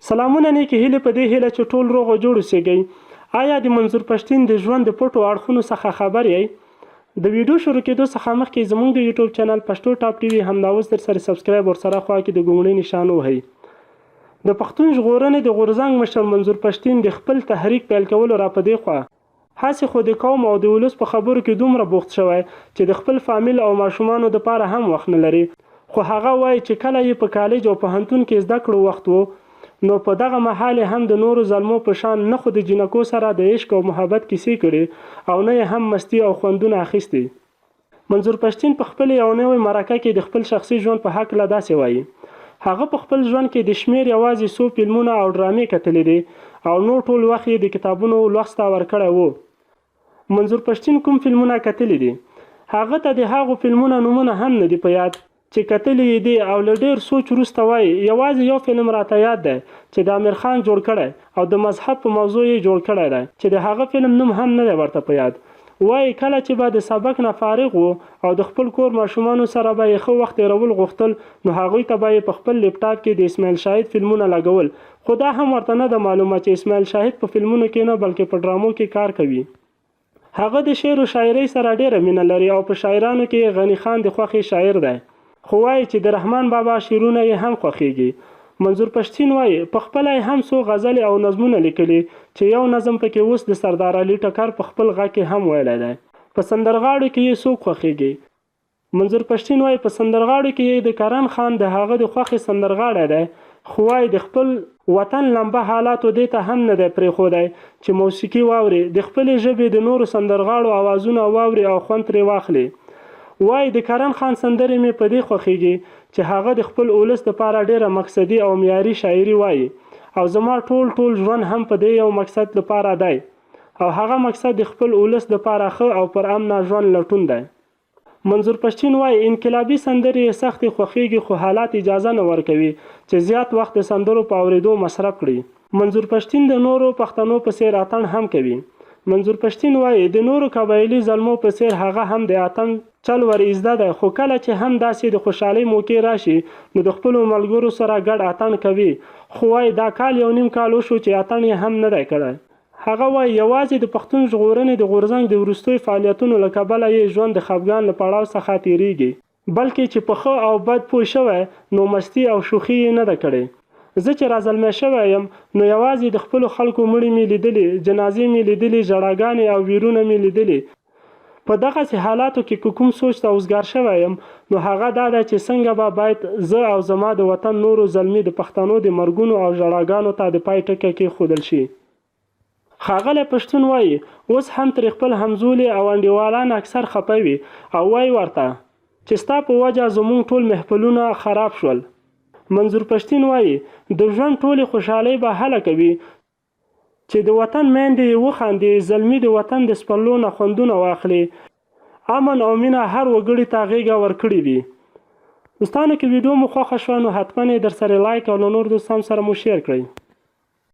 سلامونه نیکې هیلې په دې هیله چې ټول روغ او جوړ اوسئ. آیا د منظور پښتین د ژوند د پټو اړخونو څخه خبر یې؟ د ویډیو شروع کېدو څخه مخکې زموږ د یوټیوب چینل پښتو ټاپ ټي وي همدا اوس درسره سبسکرایب ورسره خوا کې د ګونګړۍ نشان ووهئ. د پښتون ژغورنې د غورځنګ مشر منظور پښتین د خپل تحریک پیل کولو را په دې خوا هسې خو د قوم او د ولس په خبرو کې دومره بوخت شوی چې د خپل فامیل او ماشومانو دپاره هم وخت نه لري. خو هغه وایي چې کله یې په کالج او پوهنتون کې زده کړو وخت و نو په دغه مهال هم د نورو زلمو په شان نه خو د جنکو سره د عشق او محبت کیسې کړي او نه یې هم مستی او خوندونه اخیستي. منظور پښتین په خپل یو نوې مرکه کې د خپل شخصي ژوند په هکله داسې وایي. هغه په خپل ژوند کې د شمېر یوازې څو فلمونه او ډرامې کتلې دي او نور ټول وخت یې د کتابونو لوست ته ورکړی و. منظور پښتین کوم فلمونه کتلي دي؟ هغه ته د هغو فلمونو نومونه هم نه دي په یاد چې کتلي یې دي او له ډېر سوچ وروسته وایي یوازې یو فلم راته یاد دی چې د امیر خان جوړ کړی او د مذهب په موضوع یې جوړ کړی دی چې د هغه فلم نوم هم نه دی ورته په یاد. وایي کله چې به د سبق نه فارغ وو او د خپل کور ماشومانو سره به یې ښه وخت تېرول غوښتل نو هغوی ته به یې په خپل لیپټاپ کې د اسماعیل شاهد فلمونه لګول. خو دا هم ورته نه ده معلومه چې اسماعیل شاهد په فلمونو کې نه بلکې په ډرامو کې کار کوي. هغه د شعر و شاعرۍ سره ډېره مینه لري او په شاعرانو کې غني خان د خوښې شاعر دی. خو وایي چې د رحمان بابا شعرونه یې هم خوښیږي. منظور پښتین وایي په خپله یې هم څو غزلې او نظمونه لیکلي چې یو نظم پکې اوس د سردار علي ټکر په خپل غږ کې هم ویلی دی. په سندرغاړو کې یې څوک خوښیږي؟ منظور پښتین وایي په سندرغاړو کې یې د کرن خان د هغه د خوښې سندرغاړی دی. خو وایي د خپل وطن لمبه حالاتو دې ته هم نه دی پرېښودی چې موسیقي واوري د خپلې ژبې د نورو سندرغاړو اوازونه واوري او خوند ترې واخلي. وایي د کرن خان سندرې مې په دې خوښیږي چې هغه د خپل ولس دپاره ډېره مقصدي او معیاري شاعري وایي او زما ټول ژوند هم په دې یو مقصد لپاره دی او هغه مقصد د خپل ولس دپاره ښه او پر امنه ژوند لټون دی. منظور پښتین وایي انقلابي سندرې یې سختې خوښیږي خو حالات اجازه نه ورکوي چې زیات وخت د سندرو په اورېدو مصرف کړي. منظور پښتین د نورو پښتنو په څېر اتڼ هم کوي. منظور پښتین وایي د نورو قبایلي زلمو په څېر هغه هم د اتڼ چل ور زده دی خو کله چې هم داسې د خوشحالۍ موقع راشي نو د خپلو ملګرو سره ګډ اتڼ کوي. خو وایي دا کال یو نیم کال وشو چې اتڼ یې هم نه دی کړی. هغه وایي یوازې د پښتون ژغورنې د غورځنګ د وروستیو فعالیتونو له کبله یې ژوند د خفګان له پړاو څخه تېرېږي بلکې چې په ښه او بد پوه شوی نو مستی او شوخي یې نه ده کړې. زه چې رازلمی شوی یم نو یوازې د خپلو خلکو مړي مې لیدلي، جنازې مې لیدلي، ژړاګانې او ویرونه مې لیدلي. په دغسې حالاتو کې که کوم سوچ ته اوزګار شوی یم نو هغه دا ده چې څنګه به باید زه او زما د وطن نورو زلمي د پښتنو د مرګونو او ژړاګانو ته د پای ټکی کېښودل شي. ښاغلی پښتون وایي اوس هم ترې خپل همزولي او انډیوالان اکثر خفه وي او وایي ورته چې ستا په وجه زموږ ټول محفلونه خراب شول. منظور پښتین وایي د ژوند ټولې خوشحالۍ به هله کوي چې د وطن میندې یې وخاندي، زلمي د وطن د سپرلو نه خوندونه واخلي، امن او مینه هر وګړي ته غېږه ورکړې وي. دوستانو که ویډیو مو خوښه شوه نو حتما یې درسره لایک او له نورو دوستانو سره مو شیر کړئ.